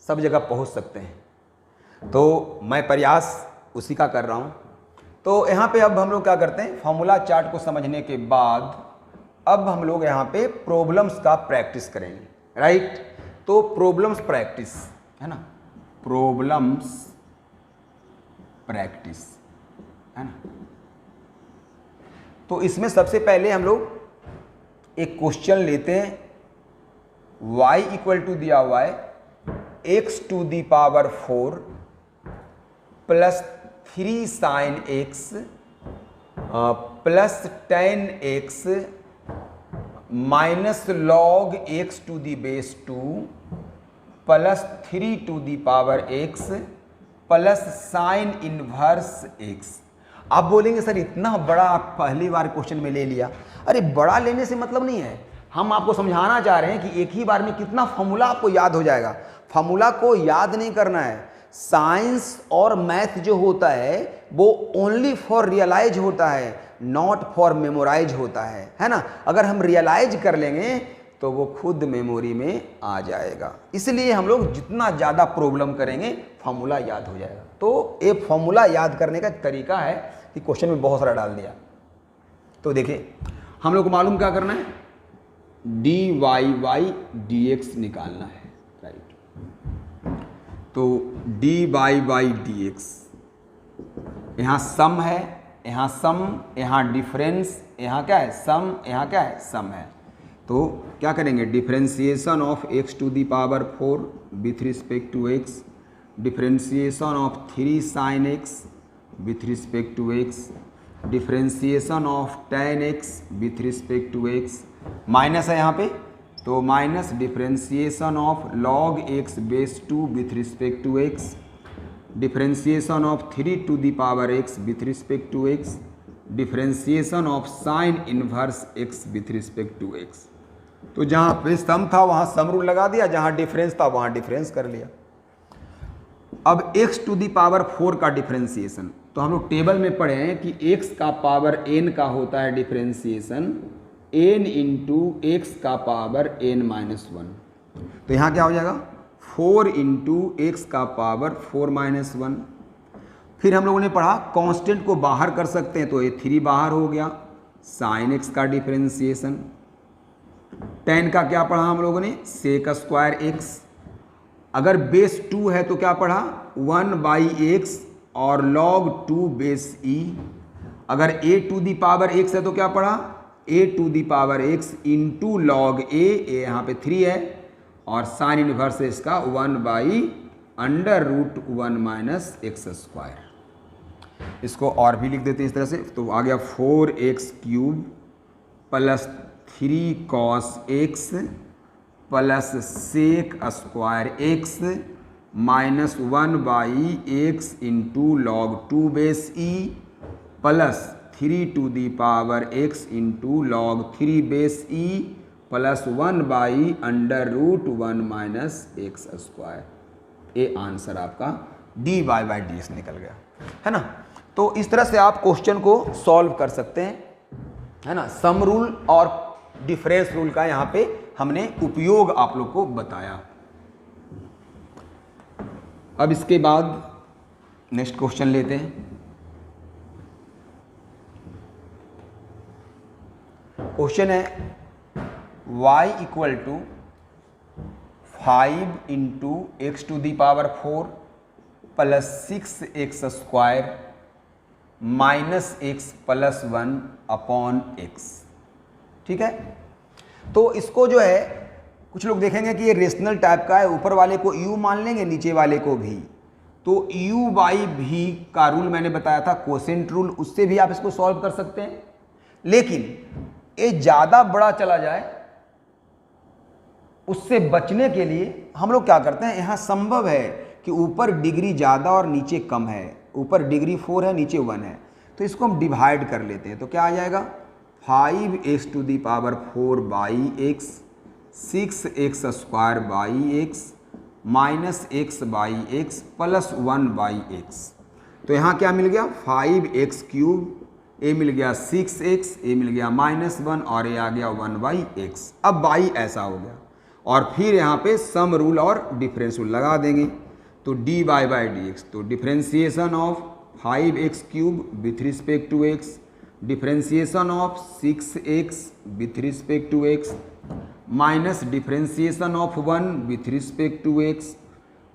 सब जगह पहुंच सकते हैं। तो मैं प्रयास उसी का कर रहा हूं। तो यहाँ पे अब हम लोग क्या करते हैं, फॉर्मूला चार्ट को समझने के बाद अब हम लोग यहाँ पे प्रॉब्लम्स का प्रैक्टिस करेंगे, राइट। तो प्रॉब्लम्स प्रैक्टिस, है ना, प्रॉब्लम्स प्रैक्टिस, है ना। तो इसमें सबसे पहले हम लोग एक क्वेश्चन लेते हैं। y इक्वल टू दिया हुआ है x to the power 4 plus 3 sine x plus 10x minus log x to the base 2 plus 3 to the power x plus sine inverse x। आप बोलेंगे सर इतना बड़ा आप पहली बार क्वेश्चन में ले लिया। अरे बड़ा लेने से मतलब नहीं है, हम आपको समझाना चाह रहे हैं कि एक ही बार में कितना फॉर्मूला आपको याद हो जाएगा। फॉर्मूला को याद नहीं करना है। साइंस और मैथ जो होता है वो ओनली फॉर रियलाइज होता है, नॉट फॉर मेमोराइज होता है ना। अगर हम रियलाइज कर लेंगे तो वो खुद मेमोरी में आ जाएगा। इसलिए हम लोग जितना ज़्यादा प्रॉब्लम करेंगे फॉर्मूला याद हो जाएगा। तो एक फॉर्मूला याद करने का तरीका है कि क्वेश्चन में बहुत सारा डाल दिया। तो देखिए हम लोग को मालूम क्या करना है, dy बाई dx निकालना है, राइट। तो dy बाई dx, यहाँ सम है, यहाँ सम, यहाँ डिफरेंस, यहाँ क्या है सम, यहाँ क्या है सम है। तो क्या करेंगे, differentiation of x to the power 4 with respect to x, differentiation of 3 sine x with respect to x, differentiation of 10x with respect to x, minus है यहाँ पे, तो minus differentiation of log x base 2 with respect to x, differentiation of 3 to the power x with respect to x, differentiation of sine inverse x with respect to x. तो जहाँ पे सम था वहाँ sum rule लगा दिया, जहाँ difference था वहाँ डिफरेंस कर लिया। अब x टू दी पावर 4 का डिफरेंशिएशन, तो हम लोग टेबल में पढ़े हैं कि x का पावर n का होता है डिफरेंशिएशन n इंटू एक्स का पावर n माइनस 1। तो यहाँ क्या हो जाएगा 4 इंटू एक्स का पावर 4 माइनस 1। फिर हम लोगों ने पढ़ा कांस्टेंट को बाहर कर सकते हैं, तो ये 3 बाहर हो गया। साइन x का डिफरेंशिएशन, tan का क्या पढ़ा हम लोगों ने सेक स्क्वायर x। अगर बेस 2 है तो क्या पढ़ा 1/x और log 2 बेस e। अगर a to the power x है तो क्या पढ़ा a to the power x into log a यहाँ पे 3 है, और साइन इनवर्स है इसका 1/√1 माइनस एक्स स्क्वायर। इसको और भी लिख देते हैं इस तरह से, तो आ गया 4x³ plus 3 cos x plus sec square x minus 1/x into log 2 base e plus 3 to the power x into log 3 base e plus 1/√1 minus x square. ये आंसर आपका dy/dx निकल गया, है ना। तो इस तरह से आप क्वेश्चन को सॉल्व कर सकते हैं, है ना। सम रूल और डिफरेंस रूल का यहाँ पे हमने उपयोग आप लोग को बताया। अब इसके बाद नेक्स्ट क्वेश्चन लेते हैं। क्वेश्चन है y equal to 5 into x to the power 4 plus 6x square minus x plus 1 upon x. ठीक है, तो इसको जो है कुछ लोग देखेंगे कि ये रेशनल टाइप का है, ऊपर वाले को u मान लेंगे नीचे वाले को भी। तो u/v का रूल मैंने बताया था कोसेंट रूल, उससे भी आप इसको सॉल्व कर सकते हैं। लेकिन ये ज़्यादा बड़ा चला जाए उससे बचने के लिए हम लोग क्या करते हैं, यहाँ संभव है कि ऊपर डिग्री ज़्यादा और नीचे कम है, ऊपर डिग्री 4 है नीचे 1 है, तो इसको हम डिवाइड कर लेते हैं। तो क्या आ जाएगा 5x to the power 4/x 6x square by x minus x/x plus 1/x। तो यहाँ क्या मिल गया 5x³, ए मिल गया 6x, ए मिल गया -1 और ये आ गया 1/x। अब बाई ऐसा हो गया, और फिर यहाँ पे सम रूल और डिफरेंस रूल लगा देंगे। तो dy/dx, तो differentiation of 5x³ with respect to x, differentiation of 6x with respect to x minus differentiation of 1 with respect to x,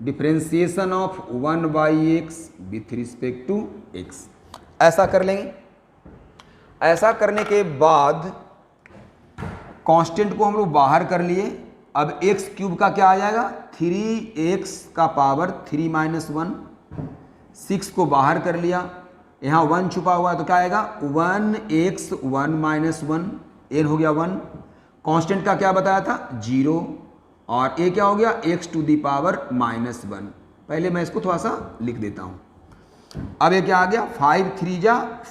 differentiation of 1/x with respect to x। ऐसा कर लेंगे। ऐसा करने के बाद कांस्टेंट को हम लोग बाहर कर लिए। अब x³ का क्या आ जाएगा 3x का पावर 3 माइनस 1, 6 को बाहर कर लिया, यहाँ 1 छुपा हुआ है तो क्या आएगा 1x 1 माइनस 1, n हो गया 1। कांस्टेंट का क्या बताया था 0, और a क्या हो गया x टू दी पावर -1। पहले मैं इसको थोड़ा सा लिख देता हूँ। अब ये क्या आ गया 5×3 =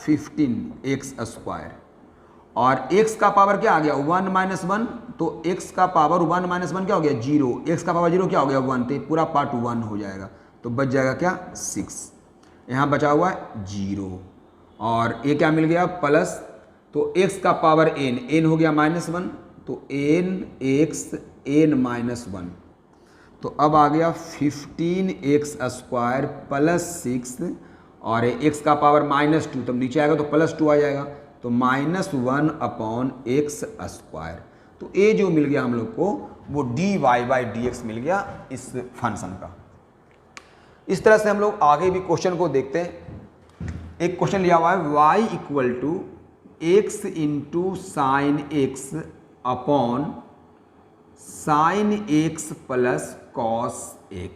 15x स्क्वायर, और x का पावर क्या आ गया 1 माइनस 1, तो x का पावर 1 माइनस 1 क्या हो गया 0, x का पावर 0 क्या हो गया 1, तो पूरा पार्ट 1 हो जाएगा। तो बच जाएगा क्या 6, यहाँ बचा हुआ है 0, और ये क्या मिल गया प्लस, तो x का पावर n हो गया -1, तो nx n-1। तो अब आ गया 15x स्क्वायर प्लस 6, और x का पावर -2, तब नीचे आएगा तो +2 आ जाएगा, तो -1/x स्क्वायर। तो ये जो मिल गया हम लोग को वो dy/dx मिल गया इस फंक्शन का। इस तरह से हम लोग आगे भी क्वेश्चन को देखते हैं। एक क्वेश्चन लिया हुआ है y equal to x into sine x upon sine x plus cos x,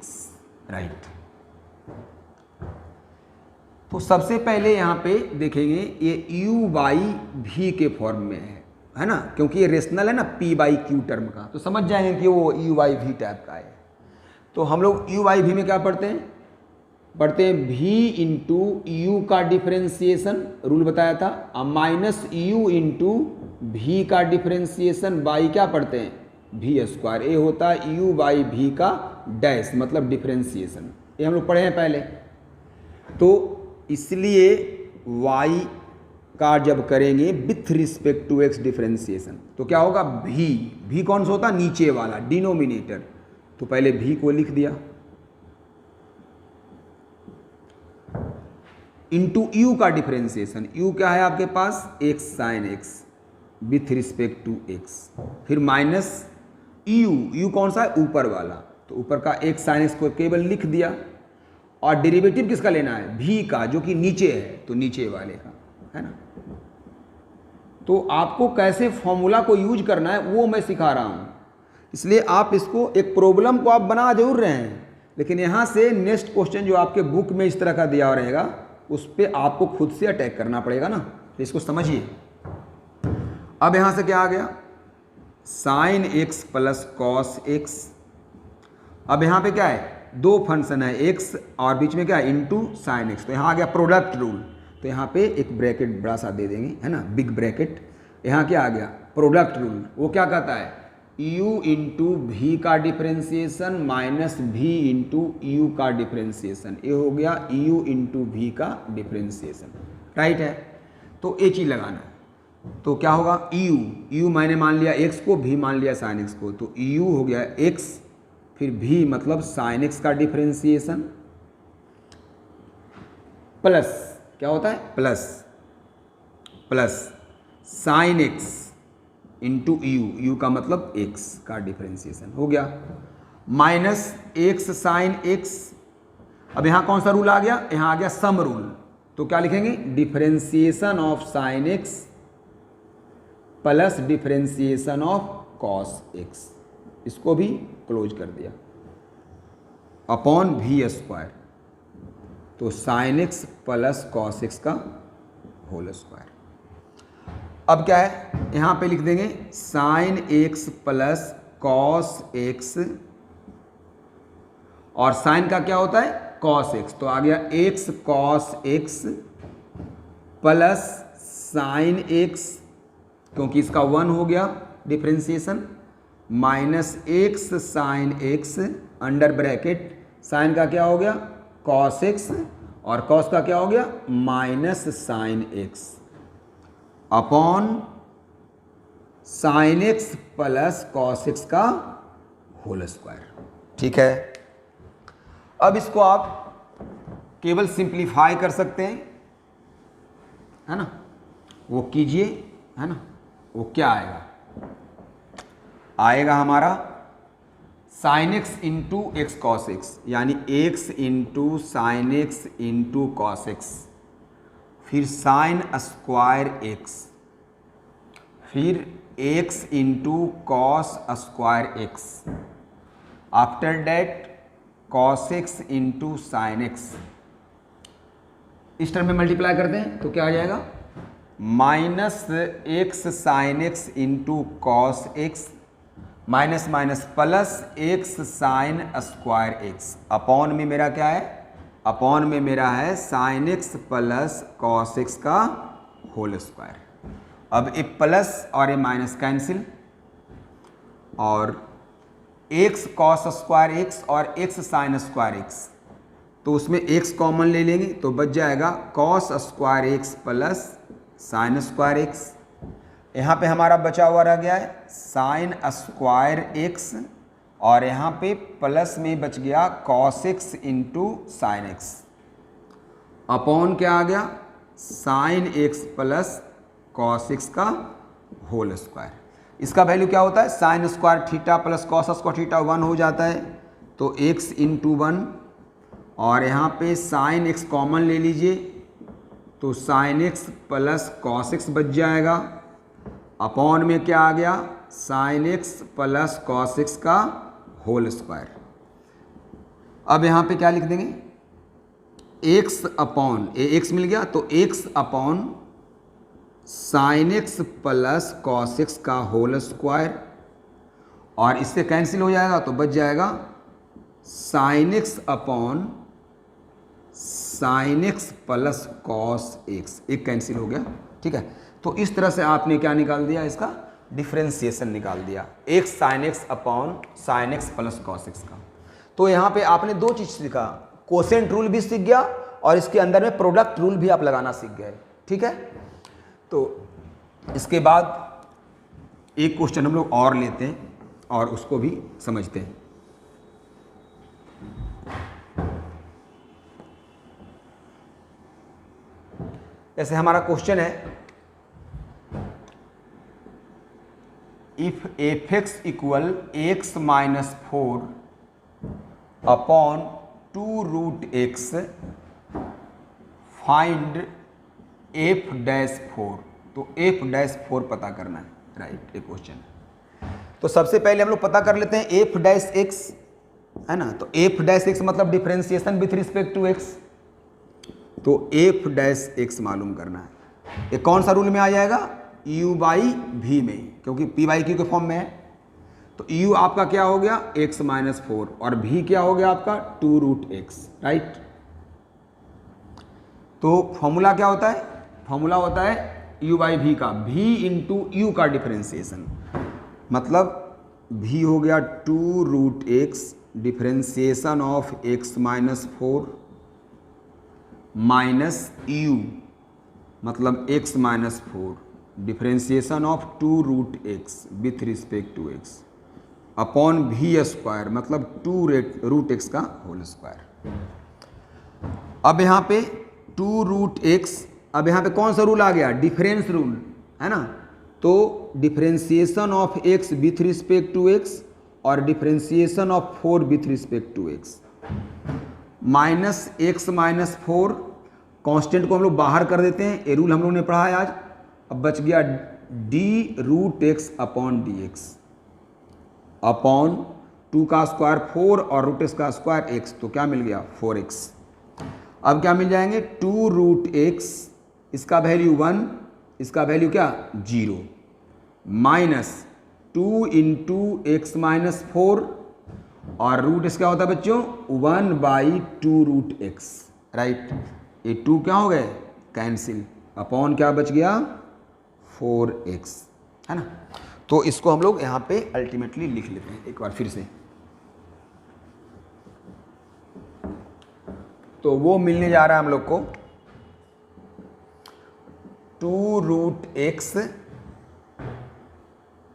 right. तो सबसे पहले यहाँ पे देखेंगे ये u/v के फॉर्म में है ना, क्योंकि ये रेशनल है ना p/q टर्म का, तो समझ जाएंगे कि वो u/v टाइप का है। तो हम लोग u/v में क्या पढ़ते हैं पढ़ते हैं भी इंटू यू का डिफरेंशिएशन, रूल बताया था, माइनस यू इंटू भी का डिफरेंशिएशन बाई क्या पढ़ते हैं भी स्क्वायर, ये होता है यू बाई भी का डैश मतलब डिफरेंशिएशन, ये हम लोग पढ़े हैं पहले। तो इसलिए y का जब करेंगे with respect to x differentiation तो क्या होगा, भी कौन सा होता है, नीचे वाला डिनोमिनेटर, तो पहले भी को लिख दिया इंटू यू का डिफरेंशिएशन, यू क्या है आपके पास x sine x with respect to x, फिर माइनस यू कौन सा है, ऊपर वाला, तो ऊपर का x साइन x को केवल लिख दिया, और डेरिवेटिव किसका लेना है, भी का, जो कि नीचे है, तो नीचे वाले का है ना। तो आपको कैसे फॉर्मूला को यूज करना है वो मैं सिखा रहा हूं, इसलिए आप इसको एक प्रॉब्लम को आप बना जरूर रहे हैं, लेकिन यहां से नेक्स्ट क्वेश्चन जो आपके बुक में इस तरह का दिया रहेगा उस पर आपको खुद से अटैक करना पड़ेगा ना, तो इसको समझिए। अब यहां से क्या आ गया, sign x plus cos x, अब यहां पे क्या है, दो फंक्शन है एक्स और बीच में क्या है इनटू साइन एक्स, तो यहाँ आ गया प्रोडक्ट रूल, तो यहाँ पे एक ब्रैकेट बड़ा सा दे देंगे है ना, बिग ब्रैकेट, यहाँ क्या आ गया प्रोडक्ट रूल, वो क्या कहता है u इंटू भी का डिफरेंशिएशन माइनस भी इंटू यू का डिफरेंशिएशन, ये हो गया u इंटू भी का डिफरेंशिएशन, राइट है। तो एक चीज लगाना है, तो क्या होगा u मैंने मान लिया x को, भी मान लिया साइन x को, तो u हो गया x, फिर भी मतलब साइन x का डिफरेंशिएशन प्लस क्या होता है plus sine x into u का मतलब x का डिफरेंशिएशन हो गया, माइनस x साइन x, अब यहां कौन सा रूल आ गया, यहां आ गया सम रूल, तो क्या लिखेंगे differentiation of sign x plus differentiation of cos x, इसको भी क्लोज कर दिया अपॉन भी स्क्वायर, तो sine x plus cos x का होल स्क्वायर। अब क्या है, यहां पे लिख देंगे sine x plus cos x, और साइन का क्या होता है कॉस x, तो आ गया x cos x plus sine x, क्योंकि इसका 1 हो गया differentiation, minus x sine x under bracket, sine का क्या हो गया कॉस x, और कॉस का क्या हो गया minus sine x upon sine x plus cos x का होल स्क्वायर, ठीक है। अब इसको आप केवल सिंप्लीफाई कर सकते हैं है ना, वो कीजिए है ना, वो क्या आएगा हमारा sine x into x cos x, यानी x into sine x into cos x, फिर साइन स्क्वायर x, फिर x into cos square x, after that cos x into sine x, इस टर्म में मल्टीप्लाई करते हैं तो क्या आ जाएगा minus x sine x into cos x minus minus plus x sine square x, upon में मेरा क्या है, अपॉन में मेरा है sine x plus cos x का होल स्क्वायर। अब ये प्लस और ये माइनस कैंसिल, और x कॉस स्क्वायर x और x साइन स्क्वायर x, तो उसमें x कॉमन ले लेंगे तो बच जाएगा cos square x plus sign square x, यहाँ पे हमारा बचा हुआ रह गया है साइन स्क्वायर x, और यहाँ पे प्लस में बच गया cos x into sine x, upon क्या आ गया sine x plus cos x का होल स्क्वायर। इसका वैल्यू क्या होता है, sine square theta plus cos square theta 1 हो जाता है, तो x इंटू 1, और यहाँ पे साइन x कॉमन ले लीजिए तो sine x plus cos x बच जाएगा, अपॉन में क्या आ गया sine x plus cos x का होल स्क्वायर। अब यहाँ पे क्या लिख देंगे x अपॉन x मिल गया, तो x upon sine x plus cos x का होल स्क्वायर, और इससे कैंसिल हो जाएगा तो बच जाएगा sine x upon sine x plus cos x, एक कैंसिल हो गया, ठीक है। तो इस तरह से आपने क्या निकाल दिया, इसका डिफ्रेंसिएशन निकाल दिया, x sine x upon sine x plus cos x का। तो यहाँ पे आपने दो चीज़ सीखा, कोसेंट रूल भी सीख गया और इसके अंदर में प्रोडक्ट रूल भी आप लगाना सीख गए, ठीक है। तो इसके बाद एक क्वेश्चन हम लोग और लेते हैं और उसको भी समझते हैं। जैसे हमारा क्वेश्चन है, if f x equal x minus 4 upon 2 root x find f dash 4। तो एफ डैश 4 पता करना है, राइट, एक क्वेश्चन है। तो सबसे पहले हम लोग पता कर लेते हैं एफ डैश एक्स, है ना। तो एफ डैश एक्स मतलब differentiation with respect to x. तो एफ डैश एक्स मालूम करना है। ये कौन सा रूल में आ जाएगा, यू बाई वी में, क्योंकि पी बाई क्यू के फॉर्म में है। तो यू आपका क्या हो गया, एक्स माइनस 4 और भी क्या हो गया आपका 2 रूट एक्स, राइट। तो फॉर्मूला क्या होता है, फॉर्मूला होता है यू बाई वी का, वी इंटू यू का डिफरेंशिएशन, मतलब भी हो गया 2 root x differentiation of x minus 4 minus u मतलब x minus 4 differentiation of 2 root x with respect to x upon v square मतलब 2 रूट एक्स का होल स्क्वायर। अब यहाँ पे 2 रूट एक्स, अब यहाँ पे कौन सा रूल आ गया, डिफरेंस रूल, है ना। तो differentiation of x with respect to x और differentiation of 4 with respect to x, minus x minus 4, constant को हम लोग बाहर कर देते हैं, ये रूल हम लोग ने पढ़ा है आज। अब बच गया d root x upon d x upon 2 का स्क्वायर 4 और रूट एक्स का स्क्वायर एक्स, तो क्या मिल गया 4x। अब क्या मिल जाएंगे 2 रूट एक्स, इसका वैल्यू 1, इसका वैल्यू क्या 0, माइनस 2 इंटू एक्स माइनस 4 और रूट एक्स क्या होता है बच्चों 1 बाई 2 रूट एक्स, राइट। ये 2 क्या हो गए कैंसिल, अपॉन क्या बच गया 4x, है ना। तो इसको हम लोग यहाँ पे अल्टीमेटली लिख लेते हैं एक बार फिर से। तो वो मिलने जा रहा है हम लोग को 2 root x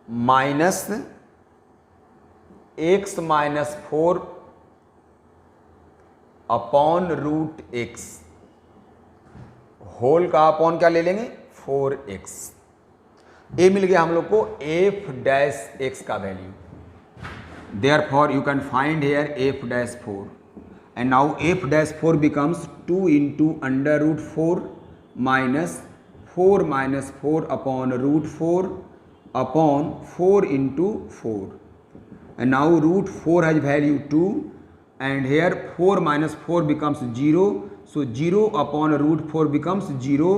minus x minus 4 upon root x, whole का अपॉन क्या ले लेंगे 4x। ये मिल गया हम लोग को एफ डैश एक्स का value. Therefore you can find here f dash 4 and now f dash 4 becomes 2 into under root 4 minus 4 minus 4 upon root 4 upon 4 into 4 and now root 4 has value 2 and here 4 minus 4 becomes 0, so 0 upon root 4 becomes 0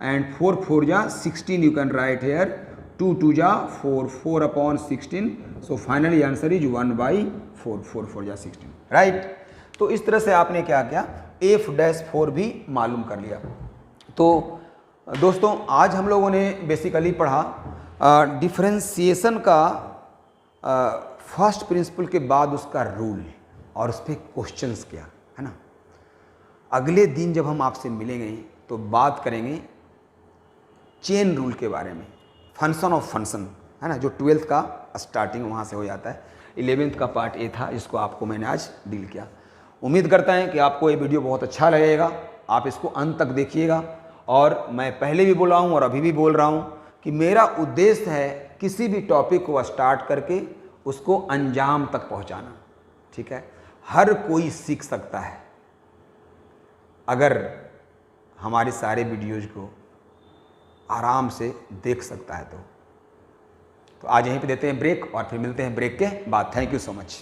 and 4 4 ja 16 you can write here, 2 2 ja 4, 4 upon 16, so finally answer is 1 by 4, 4 4 ja 16, right। तो इस तरह से आपने क्या किया f dash 4 भी मालूम कर लिया। तो दोस्तों आज हम लोगों ने बेसिकली पढ़ा डिफरेंशिएशन का फर्स्ट प्रिंसिपल के बाद उसका रूल और उस पर क्वेश्चंस क्या, है ना। अगले दिन जब हम आपसे मिलेंगे तो बात करेंगे चेन रूल के बारे में, फंक्शन ऑफ फंक्शन, है ना, जो 12th का स्टार्टिंग वहाँ से हो जाता है। 11th का पार्ट ए था जिसको आपको मैंने आज डील किया। उम्मीद करता है कि आपको ये वीडियो बहुत अच्छा लगेगा, आप इसको अंत तक देखिएगा। और मैं पहले भी बोला हूँ और अभी भी बोल रहा हूँ कि मेरा उद्देश्य है किसी भी टॉपिक को स्टार्ट करके उसको अंजाम तक पहुँचाना, ठीक है। हर कोई सीख सकता है अगर हमारे सारे वीडियोज़ को आराम से देख सकता है। तो आज यहीं पे देते हैं ब्रेक और फिर मिलते हैं ब्रेक के बाद। Thank you so much.